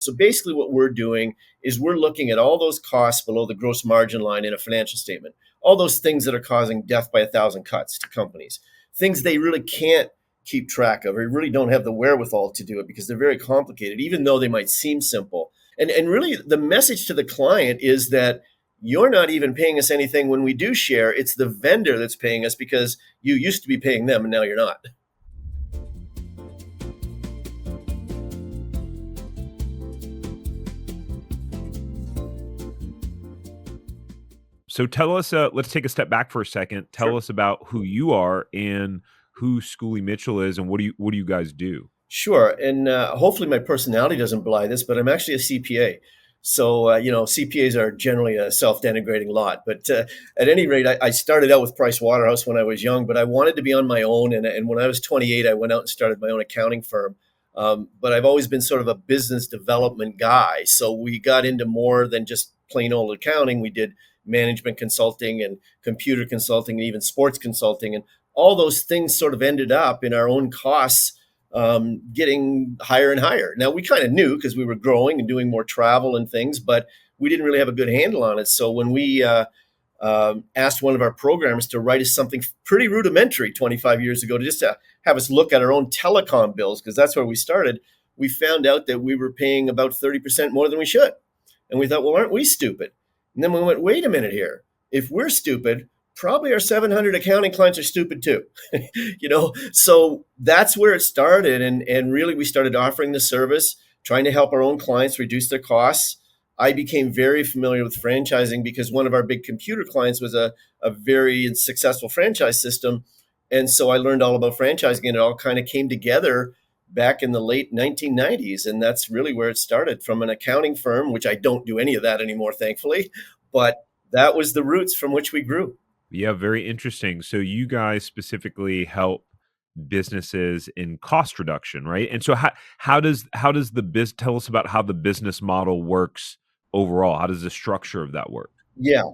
So basically what we're doing is we're looking at all those costs below the gross margin line in a financial statement, all those things that are causing death by a thousand cuts to companies, things they really can't keep track of or really don't have the wherewithal to do it because they're very complicated, even though they might seem simple. And really the message to the client is that you're not even paying us anything when we do share. It's the vendor that's paying us because you used to be paying them and now you're not. So tell us, let's take a step back for a second. Tell Sure. us about who you are and who Schooley Mitchell is, and what do you guys do? Sure. And hopefully my personality doesn't belie this, but I'm actually a CPA. So, CPAs are generally a self-denigrating lot. But at any rate, I started out with Price Waterhouse when I was young, but I wanted to be on my own. And when I was 28, I went out and started my own accounting firm. But I've always been sort of a business development guy. So we got into more than just plain old accounting. We did management consulting and computer consulting and even sports consulting. And all those things sort of ended up in our own costs getting higher and higher. Now, we kind of knew because we were growing and doing more travel and things, but we didn't really have a good handle on it. So when we asked one of our programmers to write us something pretty rudimentary 25 years ago to just to have us look at our own telecom bills, because that's where we started, we found out that we were paying about 30% more than we should. And we thought, well, aren't we stupid? And then we went, wait a minute here. If we're stupid, probably our 700 accounting clients are stupid too. So that's where it started. And really, we started offering the service, trying to help our own clients reduce their costs. I became very familiar with franchising because one of our big computer clients was a very successful franchise system. And so I learned all about franchising, and it all kind of came together back in the late 1990s. And that's really where it started, from an accounting firm, which I don't do any of that anymore, thankfully. But that was the roots from which we grew. Yeah, very interesting. So you guys specifically help businesses in cost reduction, right? And so how does the biz tell us about how the business model works overall? How does the structure of that work? Yeah.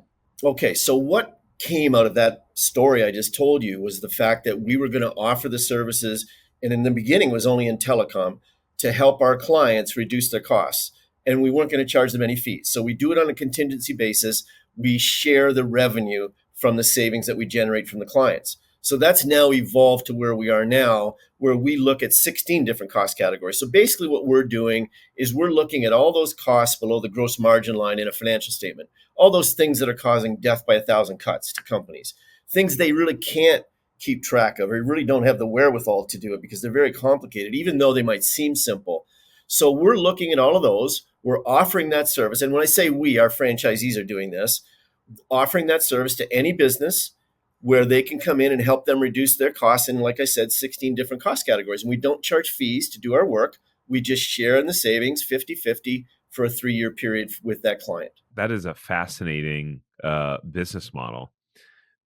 Okay. So what came out of that story I just told you was the fact that we were going to offer the services, and in the beginning was only in telecom, to help our clients reduce their costs. And we weren't going to charge them any fees. So we do it on a contingency basis. We share the revenue from the savings that we generate from the clients. So that's now evolved to where we are now, where we look at 16 different cost categories. So basically what we're doing is we're looking at all those costs below the gross margin line in a financial statement, all those things that are causing death by a thousand cuts to companies, things they really can't keep track of or really don't have the wherewithal to do it because they're very complicated, even though they might seem simple. So we're looking at all of those. We're offering that service. And when I say we, our franchisees are doing this, offering that service to any business where they can come in and help them reduce their costs in, like I said, 16 different cost categories. And we don't charge fees to do our work. We just share in the savings 50-50 for a 3-year period with that client. That is a fascinating business model.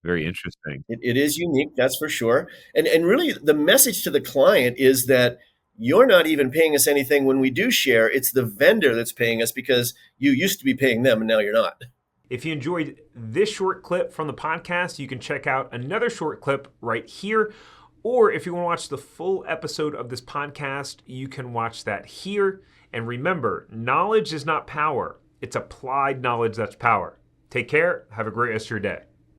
Very interesting. It is unique, that's for sure. And really, the message to the client is that you're not even paying us anything when we do share. It's the vendor that's paying us because you used to be paying them and now you're not. If you enjoyed this short clip from the podcast, you can check out another short clip right here. Or if you want to watch the full episode of this podcast, you can watch that here. And remember, knowledge is not power. It's applied knowledge that's power. Take care. Have a great rest of your day.